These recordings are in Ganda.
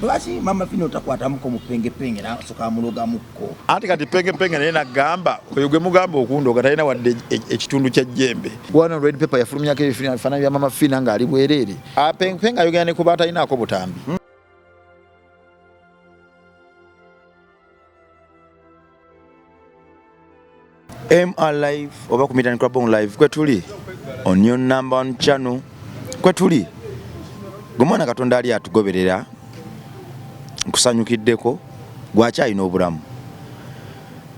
Lwaki mama Fina otakwatamuko mu penge na soka muloga mukko. Ati kati penge naye nagamba oyo gwe mugamba okundoga talina wadde ekitundu kya jjembe. Gwana red paper yafulumyako ebifaananyi bya mama Fina nga ali bwereere. Penge ayogera ne kuba talinaako butambi. MR Live oba ku Media Club Live kwe tuli on your number 1 channel kwe tuli gomwana Katonda ali atugoberera nkusanyukiddeko gwakyalina obulamu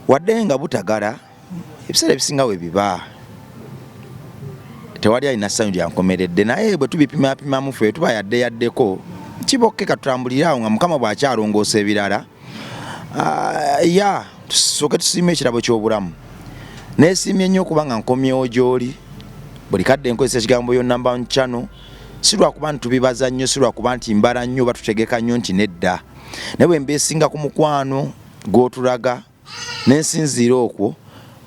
wadde nga butagala ebiseera ebisinga we biba tewali alina ssanyu lyankomeredde naye bwe tubipimapimamu ffe tuba yaddeko kibokke katutambulirawo nga Mukama bw'akyalongoosa ebirala tusooke tusiime ekirabo ky'obulamu. Nesimye nnyo kubanga nkomyewo gy'oli buli kadde nkozesa ekigambo yo number 1 channel si lwakuba ntubibaza nnyo si lwakuba nti mbala nnyo batutegeka nnyo nti nedda naye bwe mbeesinga ku mukwano gw'otulaga n'ensinziira okwo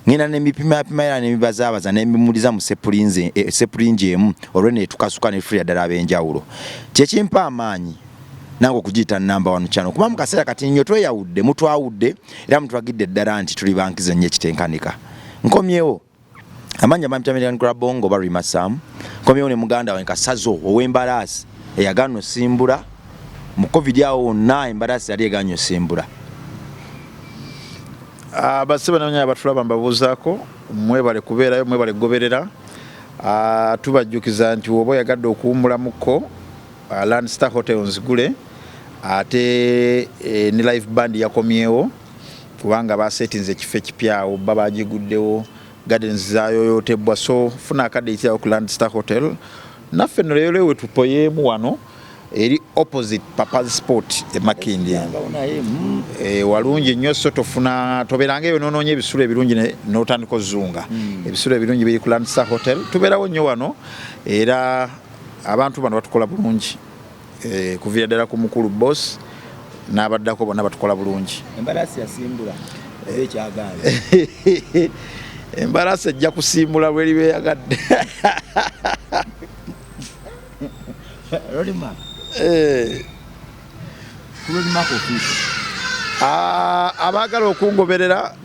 ngenda n'emipimapima era n'emibazaabaza n'emimuliza mu sepulingi emu olwo neetukasuka netufuulira ddala ab'enjawulo kyekimpa amaanyi nange okugiyita number 1 channel kuba mu kaseera kati nnyo tweyawudde mutwawudde era mutwagidde ddala nti tuli bankize nnyo ekitenkanika. Nkomyewo amanya Media Club Bongo bari Masam nkomyewo ne muganda wange Kasazo ow'embalaasi eyagano simbula mu covid awo na embalaasi yali eganyo simbula. Abasiba nanya batulaba mbabuzaako mwebale kubeerayo mwebale goberera tubajjukiza nti obo yagadde okuwummula muko Landstar Hotel Nzigule ate ne live band yakomyewo kubanga basetinze ekifo ekipyawo babagiguddewo gardens zayoyotebwa so funa akadde ku Landstar Hotel naffe nolero tupoyemu wano eri opposite Papa's Sport e Makindi walungi nnyo so tofuna toberange yonoonye ebisulo ebirungi n'otandika ozunga ebisulo ebirungi biri ku Landstar Hotel tubeerawo nnyo wano era abantu bano batukola bulungi kuviira ddala ku mukulu boss n'abaddako bonna batukola bulungi. Embalaasi yasimbula ekyagaana embalaasi ejja kusimbula bweri beyagadde Roadmark abaagala okungoberera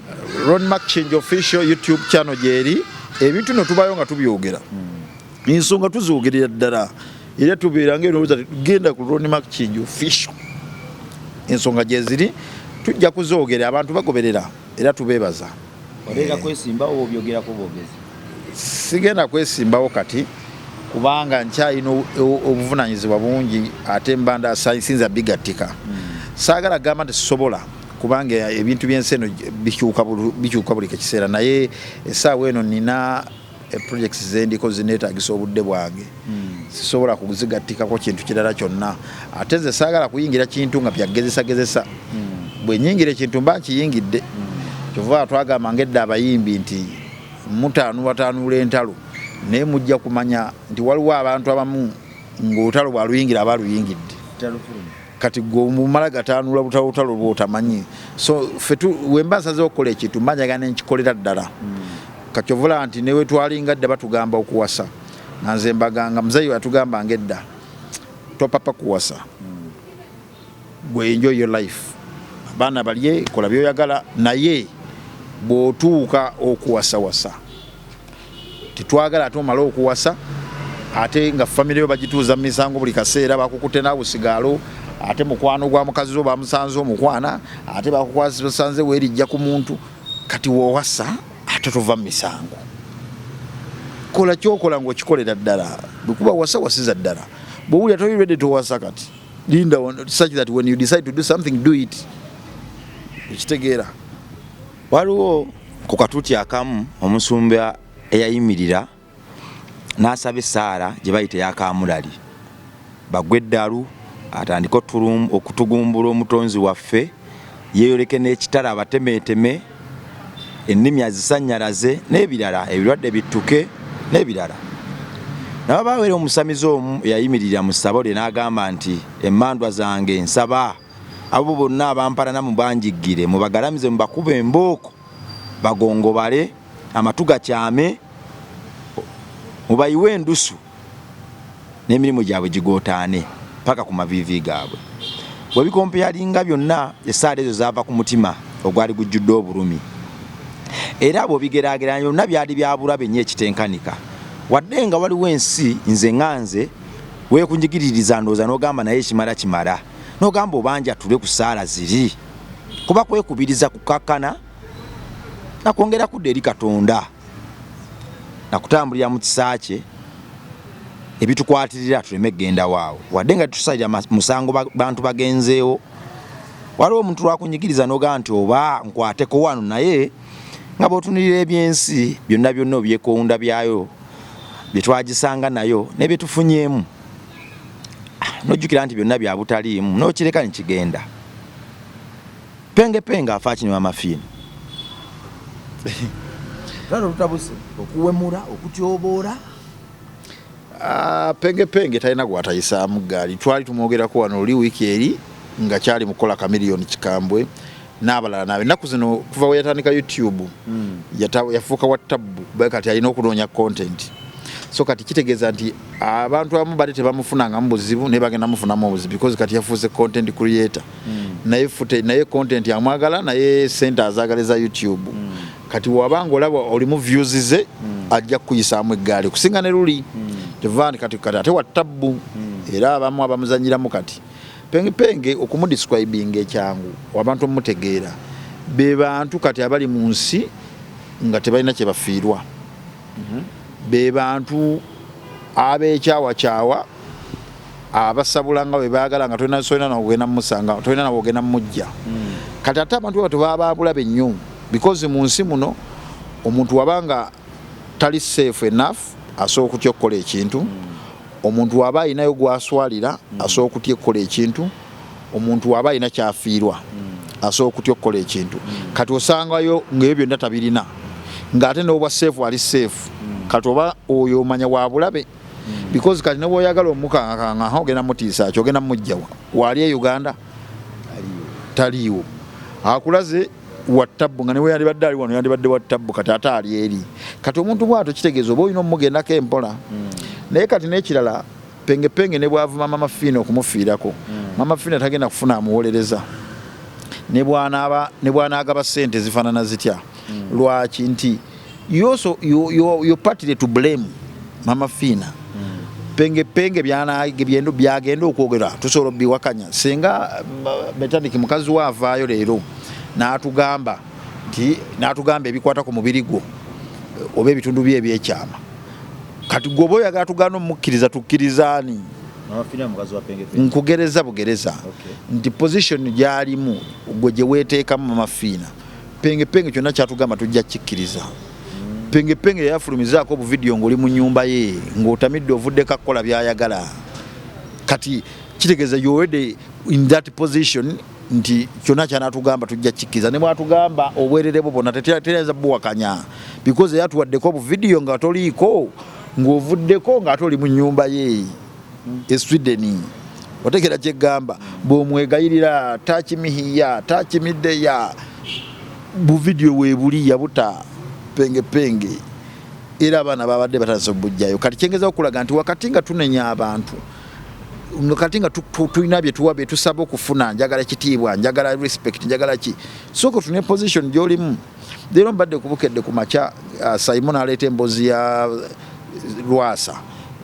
Roadmark Change Official YouTube channel gyeri ebintu no tubayo nga tubyogera ensonga tuzoogerera ddala era tubeera ng'enowooza genda ku Roadmark Change Official ensonga gyeziri tujja kuzoogera abantu bagoberera era tubeebaza. Olega kwesimbawo obyogerako bwogezi sigenda kwesimbawo kati kubanga nkyalina obuvunaanyizibwa bungi ate mbanda sinza bigattika saagala gamba nti sisobola kubanga ebintu by'ensi eno bikyuka buli kiseera naye essaawa eno nina projects zendiko zineetaagisa obudde bwange sisobola kuzigattikako kintu kirala kyonna ate nze saagala kuyingira kintu nga byagezesagezesa bwe nyingira ekintu mba nkiyingidde kyova twagamba ngedde abayimbi nti mutaanuula entalo naye mujja kumanya nti waliwo abantu abamu ng'olutalo bwaluyingira aba aluyingidde kati gw'omumala gataanula butalo bw'otamanyi so ffe wemba nsazeho okukola ekintu mba njagala nenkikolera ddala kakyovula nti newe twalingadde batugamba okuwasa nanze mbaganga muzeeyi atugamba ngedda topapa kuwasa gwe enjoy your life abaana balye kola byoyagala naye bw'otuuka okuwasawasa titwagala ate omala okuwasa ate nga famire yo bagituuza mu misango buli kaseera bakukutte n'abusigaalo ate mukwano gwa mukazi zo bamusanze omukwana ate bakusanze weerijja ku muntu kati woowasa ate tova mu misango kola kyokola ng'okikolera ddala bwekuba wasiza ddala bw'owulira toli ready towasa kati linda such that when you decide to do something do it ekitegeera. Waliwo ku katuuti akamu omusumba eyayimirira n'asaba essaala gye bayita yakamulali bagwe eddalu atandika okutugumbula omutonzi waffe yeeyoleke n'ekitala abatemeeteme ennimi azisanyalaze n'ebirala ebirwadde bittuke n'ebirala. Nabo baweera omusamizi omu eyayimirira mu ssabo lye n'agamba nti emmandwa zange nsaba abo bonna abampalana mubanjiggire mubagalamize mubakuba embooko bagongobale amatu gakyame mubayiwe endusu n'emirimu gyabwe gigootaane paka ku maviivi gaabwe. webikompeyalinga byonna essaala ezo zaava ku mutima ogwali gujjudde obulumi era bw'obigeraageranya byonna byali byabulabe nnyo ekitenkanika wadde nga waliwo ensi nze nganze weekunjigiririza ndowooza n'ogamba naye kimala n'ogamba obanja tule ku ssaala ziri kuba kwekubiriza kukakkana nakwongera kudda eri Katonda nakutambulira mu kisa kye ebitukwatirira tuleme kgenda waawo wadde nga tusalira musango bantu bagenzeewo waliwo omuntu lwakunyigiriza n'ogamba nti oba nkwateko wano naye nga bw'otunulira ebyensi byonna ebyekoowunda byayo bye twagisanga nayo ne bye tufunyeemu n'ojjukira nti byonna bya butaliimu n'okireka ne kigenda penge afa kinywa amafiina lalo lutabuse okuwemula okutyoboola penge talina gwatayisaamu ggaali twali tumwogerako wano oli wiiki eri nga kyali mukola kamiliyoni kikambwe n'abalala nabe ennaku zino kuva we yatandika YouTube yafuuka wa tabbu kati alina okunoonya content so kati kitegeeza nti abantu abamu bali tebamufunangamu buzibu naye bagenda mufunamu obuzibu because kati yafuuse content creator naye content yamwagala naye sente azaagaliza YouTube kati wabanga olaba olimu views ze ajja kuyisaamu eggaali kusinga ne luli kyovandi kati ate wa tabbu era abamu abamuzanyiramu kati penge okumudescribinga ekyangu abantu omutegeera be bantu kati abali mu nsi nga tebalina kye bafiirwa be bantu ab'ekyawakyawa abasabula nga bwe baagala nga tolina nawogenda mumusanga tolina nawogenda mumujja kati ate abantu abo tebababulabe nnyo because mu nsi muno omuntu wabanga tali safe enough asobola okutya okukola ekintu omuntu waba alinayo gwaswalira asobola okutya okukola ekintu omuntu waba alina kyafiirwa asobola okutya okukola ekintu kati osangayo ng'ebyo byonna tabirina ng'ate n'obwa safe ali safe kati oba oyo omanya wabulabe because kati ne bw'oyagala omukangakanga ogenda mutiisa ki ogenda mujjawa wali e Uganda taliiwo akulaze wattabbu nga newe yandibadde ali wano yandibadde wattabbu kati ate ali eri kati omuntu bwato kitegeeza oba olina omugendako empola naye kati n'ekirala penge ne bwavuma Mama Fiina okumufiirako Mama Fiina tagenda kufuna amuwolereza ne bw'anaagaba ssente zifaanana zitya lwaki nti you're partly to blame Mama Fiina penge byagenda okwogera tusobola biwakanya singa Metaniki mukazi waavaayo leero n'atugamba ebikwata ku mubiri gwo oba ebitundu bye ebyekyama kati gwe oba oyagala tugaana omukkiriza tukkirizaani nkugereza bugereza nti position gyalimu gwe gye weeteekamu Mama Fiina penge kyonna kyatugamba tujja kikkiriza penge yafulumizaako obuvidiyo ng'oli mu nnyumba ye ng'otamidde ovuddeko akukola byayagala kati kitegeeza you already in that position nti kyonna kyanatugamba tujja kikkiriza ne bwatugamba obwerere bwo bwonna tetereeza buwakanya because yatuwaddeko obuvidiyo nga toliiko ng'ovuddeko ng'ate oli mu nnyumba ye e Sweden otegera kyeggamba bw'omwegayirira takimihiya takimiddeya buvidiyo weebuli yabuta penge era abaana babadde batandise obujjayo kati kyengeza okulaga nti wakati nga tunenya abantu kati nga tulina bye tuwa bye tusaba okufuna njagala kitiibwa njagala respect njagala ki soko tune position gy'olimu leero mbadde kubukedde ku makya Simon aleeta emboozi ya Lwasa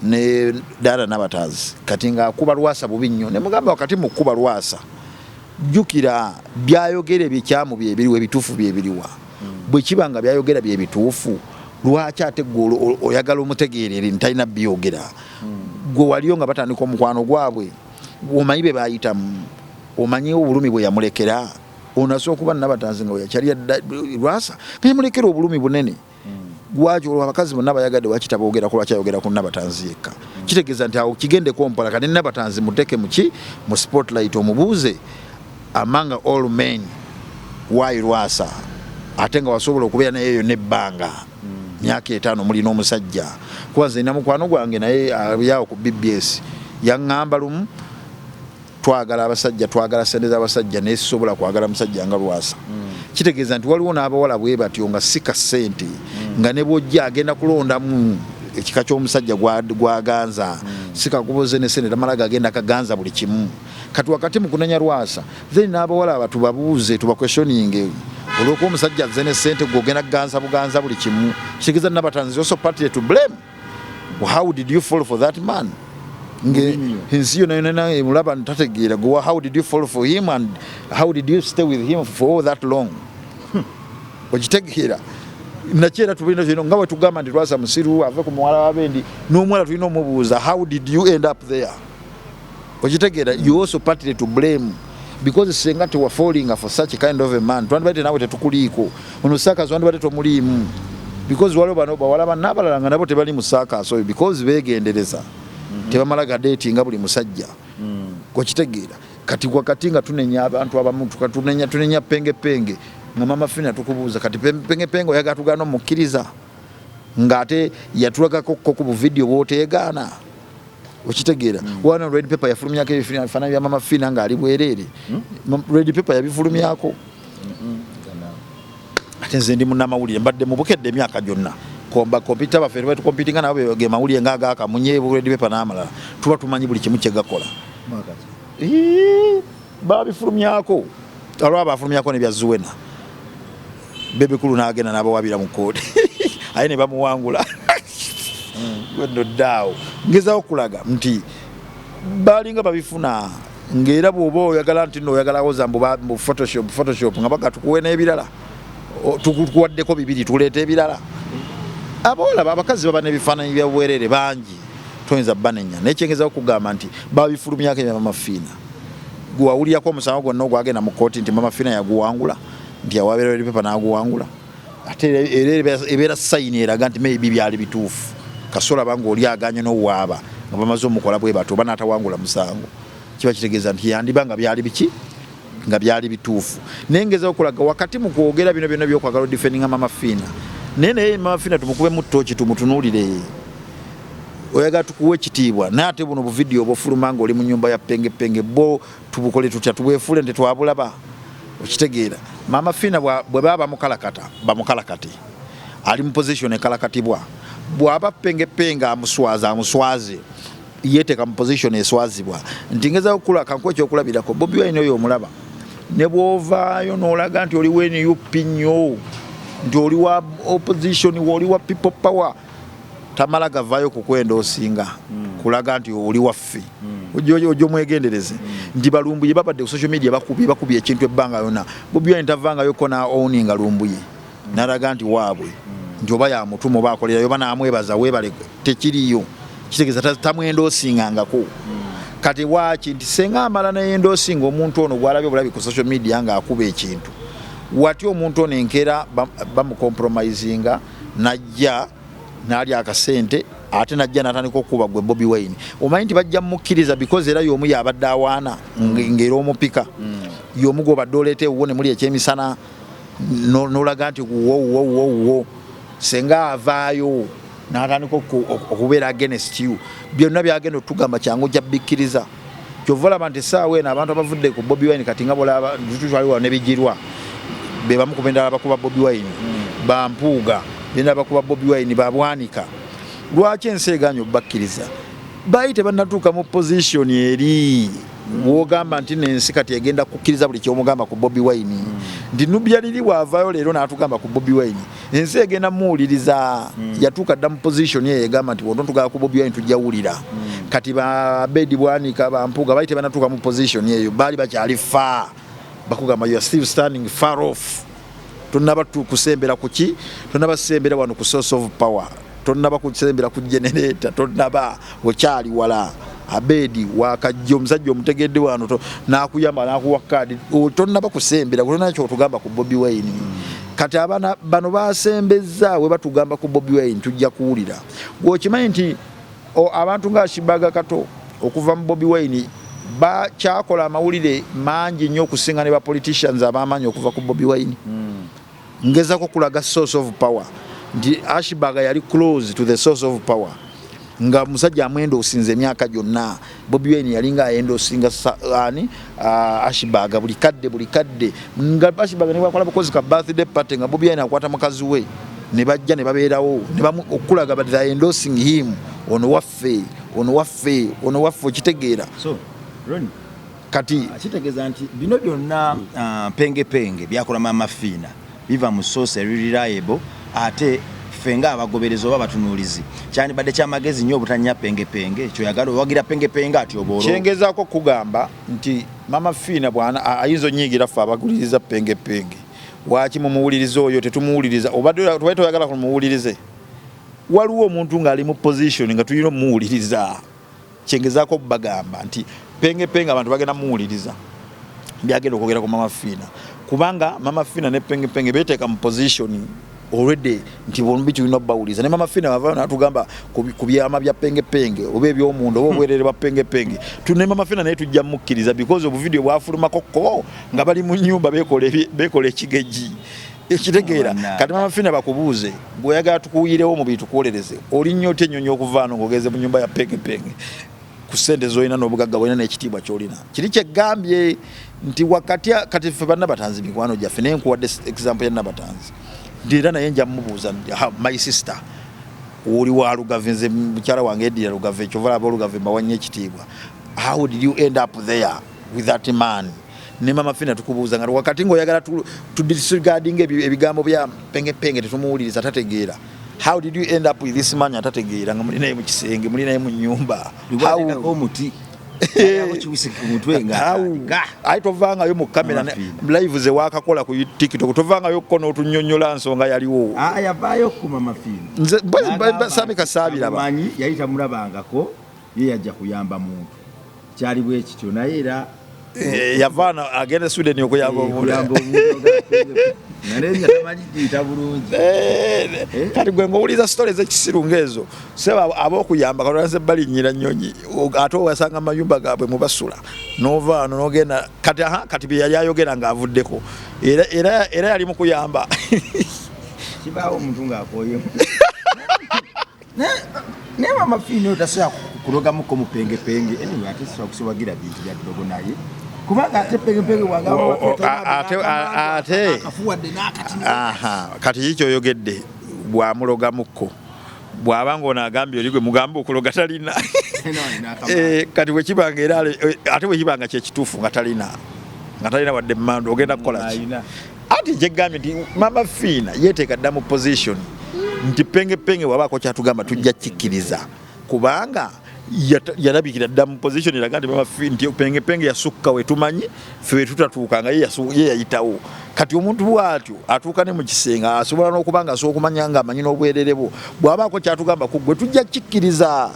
ne Dara Nabatazi kati nga akuba Lwasa bubi nnyo ne mugamba wakati mu kuba Lwasa jjukira byayogera ebikyamu bye biriwe ebituufu bye biriwa bwe kibanga byayogera bye bituufu lwaki ate gwe oyagala omutegeerere ntalina byogera gwe waliyo nga batandika omukwano gwabwe omanyi be bayitamu omanyi obulumi bwe yamulekera onasobola okuba Nabatazi nga yakyalya Lwasa nga yamulekera obulumi bunene lwaki olwo abakazi bonna bayagadde wakitabogerako lwaki ayogera ku Nabatazi yekka kitegeeza nti awo kigendeko mpola kati Nabatazi muteke muki mu spotlight omubuuze among all men why Lwasa ate nga wasobola okubeera naye nebbanga myaka 5 mulina omusajja kubaza ina mukwano gwange naye yawo ku BBS yaŋŋamba lumu twagala abasajja twagala sente z'abasajja naye sisobola kwagala musajja nga Lwasa kitegeeza nti waliwo n'abawala bwe batyo nga sika ssente nga ne bw'ojja agenda kulondamu ekika ky'omusajja gwaganza sika kuboze ne sente tamala agenda kaganza buli kimu kati wakati mu kunenya Lwasa then n'abawala aba tubabuuze tuba questioning olw'okuba omusajja azze ne ssente gw'ogenda buganza buli kimu kitegeeza n'abatanzi also partly to blame. How did you fall for that man? Ensi yonna emulaba ntategeera gwe how did you fall for him and how did you stay with him for all that long? Okitegeera nakyera tubulina kino nga bwe tugamba nti Lwasa musiru ave ku muwala wa Bendi n'omuwala tulina omubuuza how did you end up there? Okitegeera you also partly to blame because senga tewa falling for such a kind of a man twandibadde nawe tetukuliiko ono Saakaso wandibadde tomuliimu because waliwo bano bawala bannabalala nga nabo tebali mu Saakaso because beegendereza tebamala gadeetinga buli musajja okitegeera kati wakati nga tunenya abantu abamu tunenya penge nga Mama Fina tukubuuza kati penge oyagala tugaana omukkiriza ng'ate yatulagako ku video bw'oteegaana okitegeera wana Red Pepper yafulumyako ebifaananyi bya Mama Fina ng'ali bwereere Red Pepper yabifulumyako ate nze ndi munnamawulire mbadde mu bukedde emyaka gyonna kompyuta baffe tuba tukompitinga nabo ge mawulire ng'agaakamunye Red Pepper n'amalala tuba tumanyi buli kimu kye gakola babifulumyako alwaba afulumyako ne bya Zuwena Bebe Kulu n'agenda n'abawabira mu koodi aye ne bamuwangula gwendo ddaawo ngezaawo okulaga nti balinga babifuna ng'era bw'oba oyagala nti nno oyagalawo za mu photoshop nga baga tukuwe n'ebirala tukuwaddeko bibiri tuleeta ebirala abawala abakazi baba n'ebifaananyi bya bwerere bangi toyinza banenya naye kyengezaawo okugamba nti babifulumyako ebya Mama Fina gwe wawulirako omusango gwonna ogwagenda mu kooti nti Mama Fina yaguwangula nti awabeera Red Pepper n'aguwangula ate ebeera sayini eraga nti maybe byali bituufu kasola banga oli aganye n'owaaba nga bamaze omukola bwe bato oba n'atawangula musango kiba kitegeeza nti yandiba nga byali biki nga byali bituufu naye ngeza okulaga wakati mu kwogera bino byonna by'okwagala odifendinga Mama Fina naye Mama Fina tumukube mu ttooki tumutunuulire oyagala tukuwa ekitiibwa naye ate buno buvidiyo obufuluma nga oli mu nnyumba ya penge bo tubukole tutya tubwefule nti twabulaba okitegeera Mama Fina bwe baba bamukalakate ali mu position ekalakatibwa bw'aba penge amuswaze yeteeka mu position eswazibwa nti ngeza okula kankuwa ekyokulabirako Bobi Wine oyo omulaba ne bw'ovaayo n'olaga nti oli NUP nnyo nti oli wa opposition oli wa people power tamala gavaayo kukwenda osinga kulaga nti oli waffe ojjo mwegendereze nti balumbuye babadde ku social media bakubye ekintu ebbanga yonna Bobi Wine tavangaayoko na owninga lumbuye n'alaga nti waabwe nti oba yamutuma oba akolerayo oba n'amwebaza weebale tekiriyo kitegeeza tamwendosingangako kati waaki nti senga amala nayendosinga omuntu ono gwalabye obulabi ku social media ng'akuba ekintu wati omuntu ono enkeera bamukompromisinga najja n'ali akasente ate najja n'atandika okuba gwe Bobi Wine omanyi nti bajja mukkiriza because era y'omu yabadde awaana ng'era omupika y'omu gw'obadde oleeta ewuwo ne muli ekyemisana n'olaga nti wo senga avaayo n'atandika okubeera against you byonna byagenda otugamba kyangu ojja bikkiriza kyova olaba nti essaawa eno abantu abavudde ku Bobi Wine kati nga bolaba tutwaliwa ne bijirwa be bamu ku bendala bakuba Bobi Wine bampuuga bendala bakuba Bobi Wine babwanika lwaki ensi eganya obbakkiriza bayi tebannatuuka mu position eri wogamba nti nensi kati egenda kukkiriza buli kyomugamba ku Bobi Wine nti Nubyaliri bw'avaayo leero n'atugamba ku Bobi Wine ensi egenda muwuliriza yatuuka dda mu position eyo egamba nti wonto tugaba ku Bobi Wine tujja wulira kati Bedi Bwanika bampuuga bayi tebannatuuka mu position eyo baali bakyali far bakugamba you are still standing far off tonnaba kusembera ku ki tonnaba kusembera wano ku source of power tonnaba kusembera ku generator tonnaba okyali wala Abedi wakajja omusajja omutegedde wano n'akuyamba n'akuwa kaadi tonnaba kusembera kulina kyo otugamba ku Bobi Wine kati abana bano basembeza we batugamba ku Bobi Wine tujja kuwulira gwokimanyi nti abantu nga Shibaga Kato okuva mu Bobi Wine bakyakola amawulire mangi nnyo okusinga ne ba politicians abamanyi okuva ku Bobi Wine ngezako kulaga source of power nti Ashibaga yali close to the source of power nga musajja amwendo osinze emyaka gyonna Bobi Wine yalinga ayendo osinga Ashibaga buli kadde nga Ashibaga ne bakola bukozi ka birthday party nga Bobi Wine akwata mukazi we ne bajja ne babeerawo ne okulaga but they endorsing him ono waffe okitegeera so Ronnie kati kitegeeza nti bino byonna penge byakola Mama Fina biva mu source reliable ate fenga abagoberezi oba batunuulizi kyandibadde kyamagezi nnyo obutanya penge kyoyagala owagira penge ati oboolo kyengezaako kugamba nti Mama Fina bwana ayinza onnyigira ffe abaguliriza penge waki mumuwuliriza oyo tetumuwuliriza obadde toyagala kumuwulirize waliwo omuntu ng'ali mu position nga tulina omuwuliriza kyengezaako bagamba nti penge abantu bagenda muwuliriza byagenda okwogera ku Mama Fina kubanga Mama Fina ne penge beteeka mu position already nti bombi tulina obbawuliza ne Mama Fina bava natugamba ku byama bya penge oba eby'omuntu oba obwerere bwa penge tune Mama Fina naye tujja mukkiriza because obu video bwafulumako ko nga bali mu nyumba bekola ekigeji ekitegeera kati Mama Fina bakubuuze bw'oyagala tukuyirewo mu bintu tukuwolereze olinnyo oti ennyonyi okuvaano ng'ogeze mu nyumba ya penge ku ssente z'olina n'obugagga bwolina n'ekitiibwa ky'olina kiri kyegambye nti wakati kati ffe bannabatanzi mikwano gyaffe naye nkuwadde example ya Nabatanzi nti era naye nja mmubuuza my sister oli wa Lugave nze mukyala wange eddira Lugave ekyovala ab'Olugave mbawannyo ekitiibwa how did you end up there with that man ne Mama Fina tukubuuza nga wakati ng'oyagala tudisregarding ebigambo bya penge tetumuwuliriza tategeera how did you end up with this man atategeera nga muli naye mu kisenge muli naye mu nyumba omuti aitovangayo mu kamera live ze wakakola ku TikTok tovangayo kono otunyonyola nsonga yaliwo yavaayo ku Mama Fina nze sami kasaabira bamanyi yali tamulabangako ye yajja kuyamba muntu kyali bwe kityo naye era yavaana agenda Sweden okuyamba omuntu kati gwe ng'owuliza stories ekisiru ng'ezo seba ab'okuyamba kalonase balinnyira nnyonyi ate owasanga amayumba gaabwe mubasula n'ovaano n'ogenda kati bye yali ayogera ng'avuddeko era yali mu kuyamba kibaawo omuntu ng'akooyemu naye Mama Fina otasobola kulogamuko mu penge anyway ate sobola kusobagira bintu bya dogo naye kubanga ate penge wagamba ate kati kikyo oyogedde bwamulogamukko bw'aba ng'onaagambye oli gwe mugamba okuloga talina kati bwekibanga era ate bwekibanga kyekituufu nga talina wadde mmando ogenda kukola ki ati kyegambye nti Mama Fina yeteeka dda mu position nti penge wabaako kyatugamba tujja kikkiriza kubanga yalabikira dda mu position eraga nti Mama Fina nti penge yasukka we tumanyi ffe we tutatuukanga ye yayitawo kati omuntu bw'atyo atuuka ne mu kisenga asobola n'okuba nga asobola okumanya nga amanyi n'obwerere bwo bw'abaako kyatugamba ku gwe tujja kikkiriza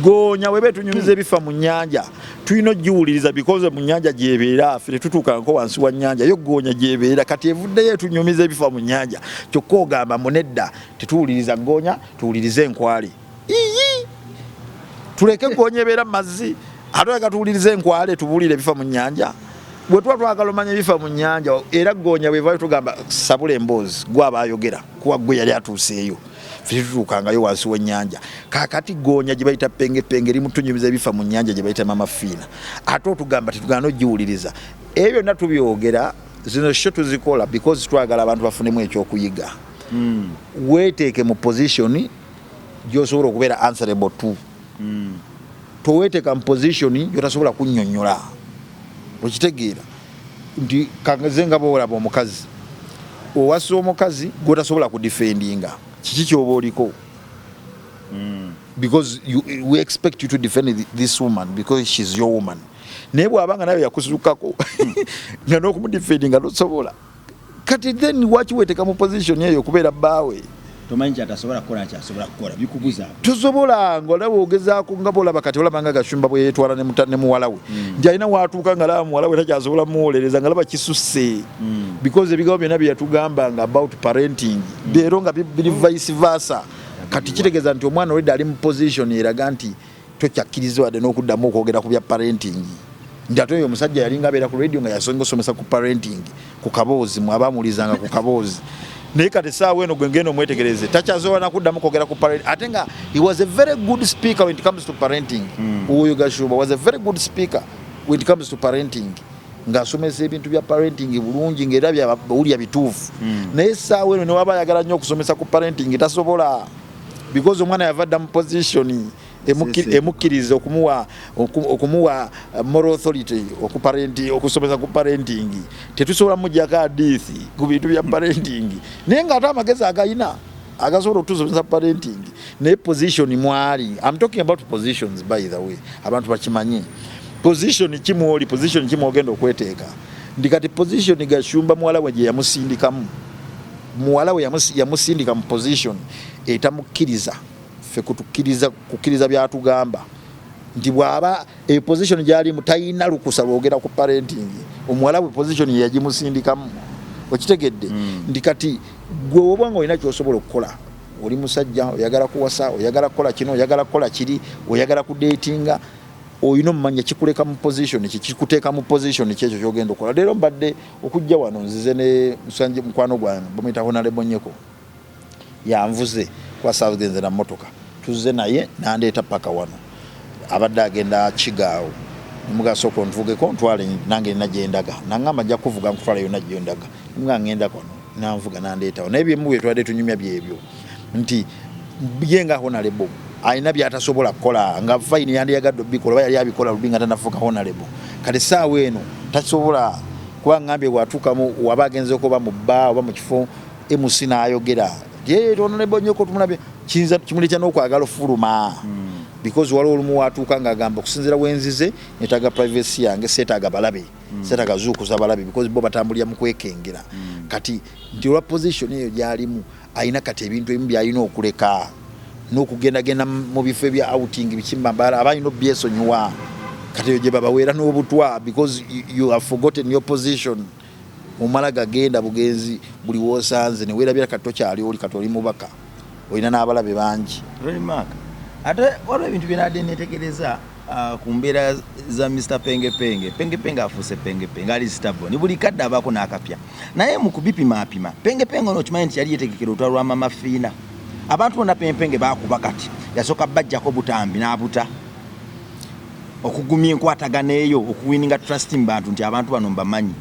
goonya webe tunyumiza ebifa mu nnyanja tulina ogiwuliriza because mu nnyanja gyebeera ffe tetutuukangako wansi wa nnyanja yo goonya gyebeera kati evuddeyo tunyumiza ebifa mu nnyanja kyokka ogamba munedda tetuwuliriza goonya tuwulirize enkwale tuleke goonya ebeera mu mazzi ate oyagala tuwulirize enkwale tubuulire ebifa mu nnyanja bwe tuba twagala omanya ebifa mu nnyanja era goonya bwevaayo tugamba sabula emboozi gwaba ayogera kuba gwe yali atuuseeyo ffe tutuukangayo wansi w'ennyanja kaakati goonya gye bayita penge eri mutunyumiza ebifa mu nnyanja gye bayita Mama Fina ate otugamba tetugana ogiwuliriza ebyo byonna tubyogera zino sho tuzikola because twagala abantu bafunemu ekyokuyiga weeteeke mu position gy'osobola okubeera answerable to toweeteeka mu position gyotasobola kunnyonnyola okitegeera nti kanze nga boolaba omukazi owasa omukazi gwotasobola kudifendinga kiki kyoba oliko because we expect you to defend this woman because she's your woman naye bw'abanga nayo yakusukako nga n'okumudifendinga tosobola kati then waki weeteeka mu position eyo okubeera bbaawe tomanyi kyatasobola kukola nkyasobola kukola bikubuza tosobola ng'olaba ogezaako nga bw'olaba kati olaba nga Gashumba bwe yeetwala ne muwala we nti alina waatuuka nga laba muwala we takyasobola muwolereza nga laba kisusse because ebigambo byonna bye yatugamba nga about parenting leero nga biri vice versa kati kitegeeza nti omwana olidde ali mu position eraga nti tokyakkiriza wadde n'okuddamu okwogera ku bya parenting nti ate oyo omusajja yalinga abeera ku radio nga yasomesa ku parenting ku kaboozi mwabamuwulizanga ku kaboozi naye kati essaawa eno gwe ngenda omwetegereze takyasobola nakuddamu kwogera ku parenting ate nga he was a very good speaker when it comes to parenting oyo Gashumba was a very good speaker when it comes to parenting ng'asomesa ebintu bya parenting bulungi ng'era byawulya bituufu naye essaawa eno ne waba ayagala nnyo okusomesa ku parenting tasobola because omwana yava dda mu position emukkiriza okumuwa moral authority okusomesa ku parenting tetusobola mujjako hadithi ku bintu bya parenting naye nga ate amagezi agayina agasobola otusomesa parenting naye position mwali. I'm talking about positions by the way, abantu bakimanyi position kimwoli, position kimwogenda okweteeka ndi kati position gashumba muwala we gye yamusindikamu, muwala we yamusindika mu position etamukkiriza ffe kukkiriza byatugamba nti bw'aba position gyali mutayina lukusa lwogera ku parenting, omuwala we position yagimusindikamu. Okitegedde ndi kati gwe obwanga olina kyosobola okukola, oli musajja oyagala kuwasa, oyagala kukola kino, oyagala kukola kiri, oyagala kudatinga, oyina omumanya kikuleka mu position kikuteeka mu position kyekyo kyogenda okukola. Leero mbadde okujja wano nzize ne musanje mukwano gwange bamuyita Honorable Nyeko yanvuze kwa Southgenze na motoka tuzze naye nandeeta paka wano abadde agenda Kigaawo mugasoko ntuvugeko ntwale nange nagendaga nangamba ajja kuvuga nkutwala yonna gyendaga ngenda kono nanvuga nandeetawo naye byemu bye twadde tunyumya byebyo nti yenga Honorable ayina byatasobola kukola nga fine yandiyagadde bikola yali abikola lubinga tanafuka Honorable kale saawa eno tasobola kuba ngambye bwatuukamu waba agenze okuba mu bba oba mu kifo MC n'ayogera Honorable Nyeko tumulabye kiyinza kimulekya n'okwagala ofuluma because waliwo olumu watuuka ng'agamba okusinziira wenzize netaga privacy yange seetaaga balabe seetaaga zuukuza balabe because bo batambulira mu kwekengera kati nti olwa position eyo gyalimu ayina kati ebintu ebimu byalina okuleka n'okugendagenda mu bifo ebya outing bikimbambala abalina obyesonyiwa kati eyo gye babaweera n'obutwa because you have forgotten your position omala gagenda bugenzi buli woosanze neweerabira kati tokyali oli kati oli mubaka olina n'abalabe bangi. Ate waliwo ebintu byenadde netegereza ku mbeera za Mr. Pengepenge afuuse Pengepenge ali stable ni buli kadde abaako n'akapya naye mu kubipimaapima Pengepenge ono okimanyi nti yali yeetegekera olutalo lwa Mama Fiina abantu bonna Pengepenge baakuba kati yasooka bajjako butambi n'abuta okugumya enkwatagana eyo okuwininga trust mu bantu nti abantu bano mbamanyi.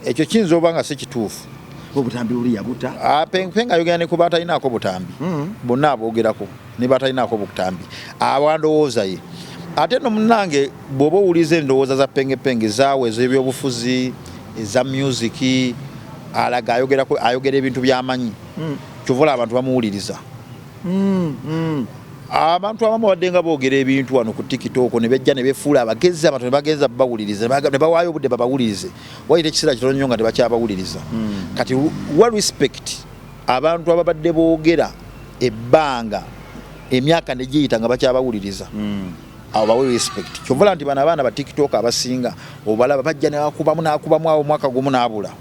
Ekyo kiyinza oba nga si kituufu obutambi buli yabuta Pengepenge ayogera ne ku batalinaako butambi bonna aboogerako ne batalinaako butambi awandowooza ye ate no munnange bw'oba owuliza endowooza za Pengepenge zaawe ez'ebyobufuzi eza music alaga ayogera ebintu by'amanyi kyovula abantu bamuwuliriza abantu abamu badde nga boogera ebintu wano ku TikTok ne bejja ne befuula abagezi abantu ne bagenza babawulirize ne bawaayo obudde babawulirize wayita ekiseera kitono nnyo nga tebakyabawuliriza kati wa respect abantu ababadde boogera ebbanga emyaka ne giyita nga bakyabawuliriza abo bawe respect kyovula nti bano abaana ba TikTok abasinga obalaba bajja ne bakubamu n'akubamu awo mwaka gumu n'abula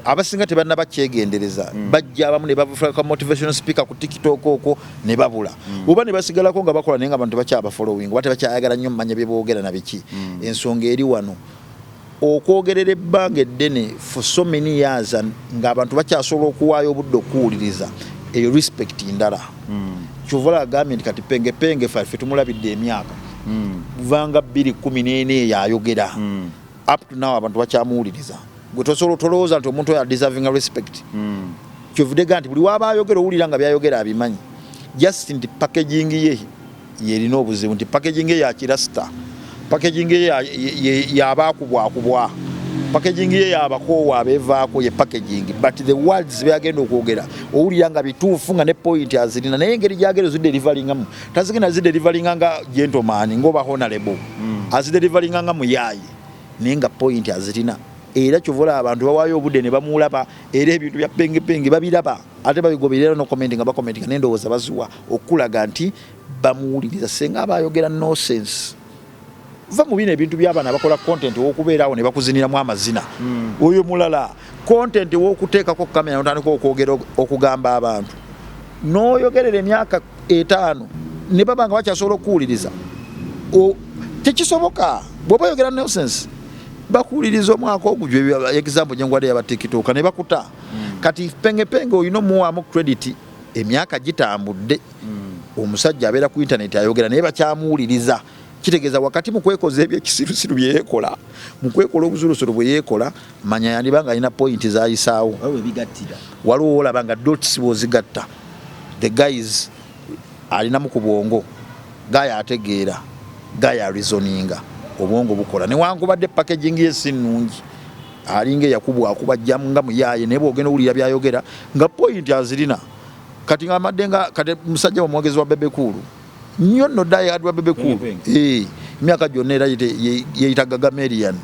abasinga tebalina bakyegendereza bajja abamu ne bafuuka motivational speaker ku TikTok okwo ne babula oba ne basigalako nga bakola naye nga abantu tebakyaba following oba tebakyayagala nnyo mumanya bye boogera na biki ensonga eri wano okwogerera ebbanga eddene for so many years ng'abantu bakyasobola okuwaayo obudde okuwuliriza eyo respect ndala kyovula agambye nti kati Pengepenge ffe tumulabidde emyaka vanga 2014 yayogera up to now abantu bakyamuwuliriza gwe tosobola tolowooza nti omuntu oyo deserving respect kyovudde nti buli waba ayogera owulira nga byayogera abimanyi just nti packaging ye yerina obuzibu nti packaging ye yakirasita packaging ye yabaakubwakubwa packaging ye yabakoowa abeevaako ye packaging but the words byagenda okwogera owulira nga bituufu nga ne point azirina naye engeri gyagenda zidelivalingamu tazigenda zidelivalinga nga gentleman ng'oba Honorable azidelivalinga nga muyaayi naye nga point azirina era kyovula abantu bawaayo obudde ne bamuulaba era ebintu bya Pengepenge babiraba ate babigoberera no commenting nga bakomentinga n'endowooza baziwa okulaga nti bamuwuliriza senga abayogera nonsense va mu bino ebintu by'abaana bakola content w'okubeerawo ne bakuziniramu amazina oyo mulala content w'okuteekako kamera notandika okwogera okugamba abantu n'oyogerera emyaka 5 ne baba nga bakyasobola okuwuliriza tekisoboka bw'oba oyogera nonsense bakuwuliriza omwaka ogwo example gyengwadde yaba TikTok ne bakuta kati Pengepenge oyina omuwaamu credit emyaka gitambudde omusajja abeera ku internet ayogera naye bakyamuwuliriza kitegeeza wakati mu kwekoza ebyekisirusiru bye yeekola mu kwekola obusulusulu bwe yeekola manya yandibanga alina point zayisaawo waliwo olaba nga dots bw'ozigatta the guys alinamu ku bwongo gaya ategeera gaya reasoninga obwongo bukola newankubadde packaging yesi nnungi alinga yakubwa akuba jamu nga muyaye naye bwogenda owulira byayogera nga point azirina kati nga amadde nga kati musajja wa mwogezi wa Bebe Cool nnyo nno diehard wa Bebe Cool emyaka gyonna era yeyita Gagamelian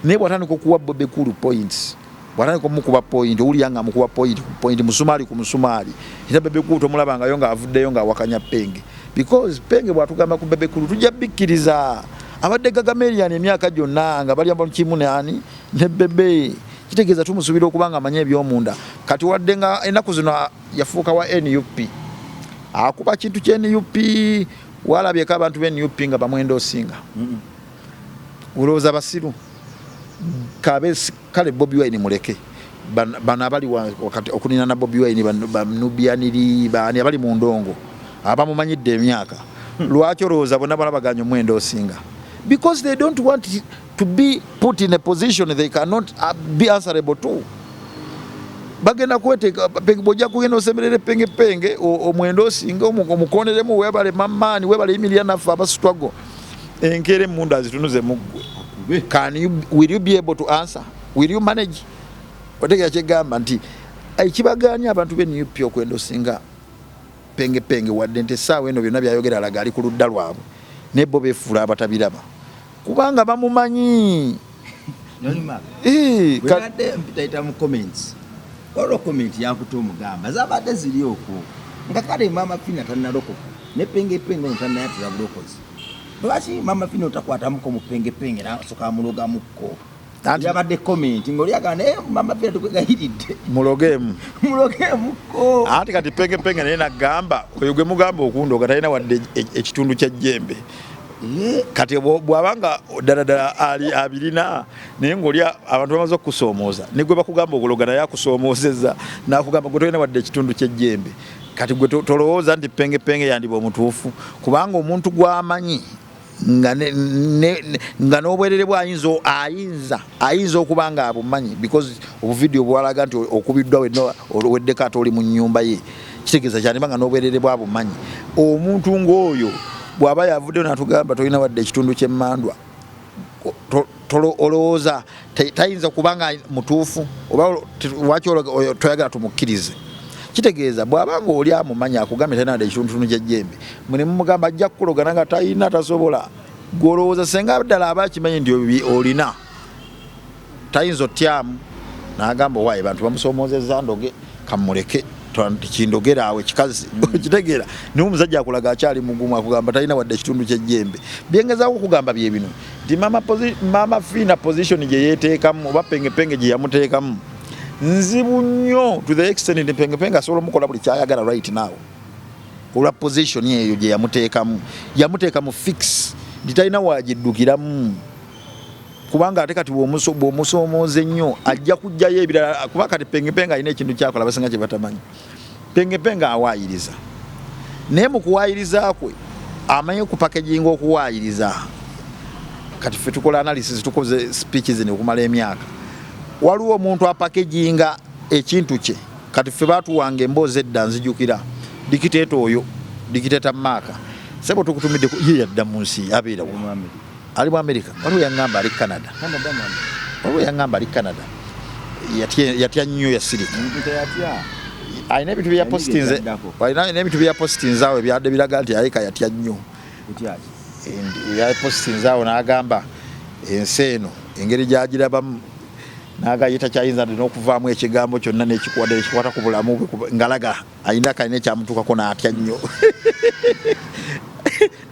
naye bw'atandika okuwa Bebe Cool points bw'atandika omukuba point owulira nga amukuba point musumaali ku musumaali era Bebe Cool tomulabangayo nga avuddeyo nga awakanya Penge because Penge bw'atugamba ku Bebe Cool tujja bikkiriza abadde Gagamelian emyaka gyonna nga bali abantu kimu ne Bebe kitegeeza tumusubira okubanga amanye ebyomunda kati wadde nga ennaku zino yafuuka wa NUP akuba kintu kye NUP walabyeko abantu be NUP nga bamwenda osinga ulowooza basiru kale Bobi Wine muleke bano abali wakati okunina na Bobi Wine banubianiri bani abali mu ndongo abamumanyidde emyaka lwaki olowooza bonna balabaganya omwenda osinga because they don't want to be put in a position they cannot be answerable to bagenda kweteka bojja kugenda osemerere Penge omwendo osinga omukoneremu webale mamani webale Emilia naffe abasitwago enkere munda azitunuze muggwe will you be able to answer will you manage otegera kyegamba nti ekibaganya abantu be NUP okwenda osinga Penge wadde nti essaawa eno byonna byayogera alaga ali ku ludda lwabwe ne bo beefuula abatabiraba kubanga bamumanyi kadde mpitaita mu comments olwo comment yakuta omugamba zabadde ziri okwo nga kale Mama Fina tannalokoka ne Penge tannayatira bulokozi lwaki Mama Fina otakwatamuko mu Penge nasoka mulogamukko yabadde comment ng'olyagana Mama Fina tukwegayiridde mulogeemukko ati kati Penge naye nagamba oyo gwe mugamba okundoga talina wadde ekitundu kya jjembe kati bwabanga ddala ali abirina naye ng'olya abantu bamaze okukusoomooza ne gwe bakugamba okuloga naye akusoomoozezza n'akugamba gwe tolina wadde ekitundu ky'ejjembe kati gwe tolowooza nti Penge yandiba omutuufu kubanga omuntu gw'amanyi nga n'obwerere ayinza okuba nga abumanyi because obuvidiyo bwalaga nti okubiddwa weddeko ate oli mu nnyumba ye kitegeeza kyandiba nga n'obwerere bwabumanyi omuntu ng'oyo bw'aba yavuddeyo natugamba tolina wadde ekitundu ky'emmandwa olowooza tayinza kubanga mutuufu oba lwaki toyagala tumukkirize kitegeeza bw'abanga oli amumanyi akugambye talina wadde ekitundu ky'ejjembe mune mumugamba ajja kukulogana nga talina tasobola gw'olowooza senga ddala aba akimanyi nti olina tayinza otyamu n'agamba owaaye bantu bamusoomozezza ndoge kamuleke kindogera awe kikazi kitegeera niwe omusajja akulaga akyali mugumu akugamba talina wadde ekitundu ky'ejjembe byengezaako okugamba bye bino nti Mama Fina position gye yeeteekamu oba Penge gye yamuteekamu nzibu nnyo to the extent nti Penge asobola omukola buli kyayagala right now olwa position eyo gye yamuteekamu fix nti talina waagiddukiramu kubanga ate kati bw'omusoomooza ennyo ajja kujjayo ebirala kuba kati Penge alina ekintu kyakola basinga kye batamanyi Penge awaayiriza naye mu kuwaayiriza kwe amanyi ku packaging okuwaayiriza kati ffe tukola analysis tukoze speeches ne okumala emyaka waliwo omuntu apackaginga ekintu kye kati ffe baatuwanga emboozi edda nzijukira dikiteeta Maaka sebo tukutumidde ye yadda mu nsi abeera ali mu America waliwo yaŋŋamba ali Canada yatya nnyo yasirika alina ebintu bya postinze awo ebyadde biraga nti ayeka yatya nnyo yapostinze awo n'agamba ensi eno engeri gyagirabamu n'agayita kyayinza n'okuvaamu ekigambo kyonna nekikwata ku bulamu bwe ngalaga alina kalina ekyamutuukako n'atya nnyo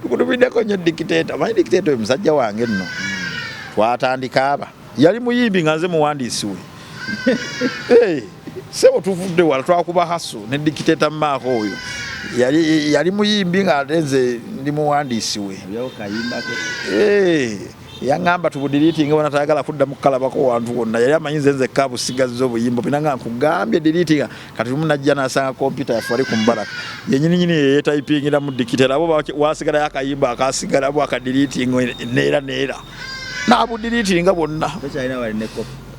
tukutumiddeko nnyo dikiteeta manyi dikiteeta oyo musajja wange nno twatandika aba yali muyimbi nga nze muwandiisi we sebo tuvudde wala twakuba haso ne dikiteeta Maaka oyo yali muyimbi nga ate nze ndi muwandiisi we yaŋŋamba tubudiriitinga bona tayagala kuddamu kukalabako wantu wonna yali amanyi nze kabusigazza obuyimba pinanga nkugambye diriitinga kati lumu najja n'asanga kompyuta yaffe ali ku Mbaraka yennyininyini yeetayipingira mu dikiteera abo wasigalayo akayimba akasigalamu akadiriitinga neera n'abudiriitinga bonna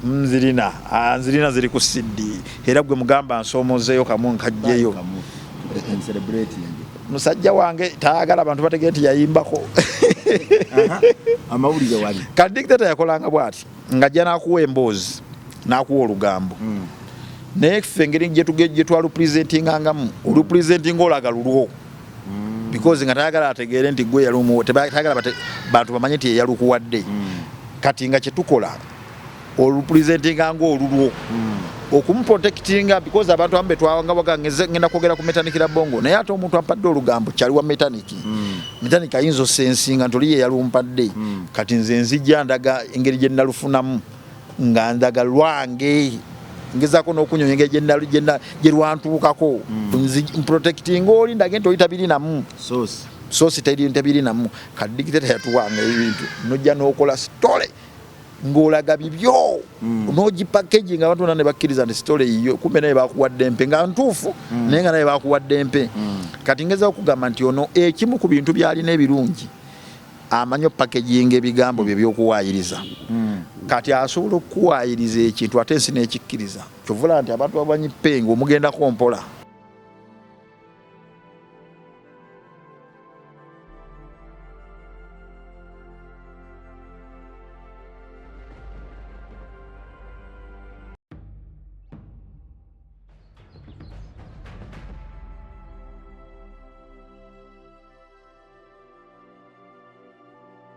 nzirina ziri ku CD era gwe mugamba nsoomozeeyo kamu nkajjeyo musajja wange tayagala abantu bategere nti yayimbako amawulire wali kati dictator yakolanga bwati ngajja nakuwa emboozi nakuwa olugambo naye ffe engeri gye twalupresentingangamu olupresentinga olagalulwo because nga tayagala ategeere nti gwe yalumu tayagala bantu bamanye nti yalukuwadde kati nga kyetukola olupresentinga nga olulwo okumuprotectinga because abantu ambe twawanga ngenda kwogera ku metanikira bongo naye ate omuntu ampadde olugambo kyaliwa metaniki metanika ayinza osensinga ntoli ye yalumpadde kati nze nzijja ndaga engeri gye nalufunamu nga ndaga lwange ngezako n'okunyonya engeri gye lwantuukako mprotecting oli ndage nti oyitabiri namu sosi tabiri namu kati dictator yatuwanga ebintu nojja n'okola story ng'olaga bibyo n'ogipackaging abantu bonna ne bakkiriza nti story yiyo kumbe naye bakuwadde mpe nga ntuufu naye nga naye bakuwadde mpe kati ngeza okugamba nti ono ekimu ku bintu byalina ebirungi amanyi opackaging ebigambo bye by'okuwaayiriza kati asobola okuwaayiriza ekintu ate ensi n'ekikkiriza kyovula nti abantu babanyi penga omugendako mpola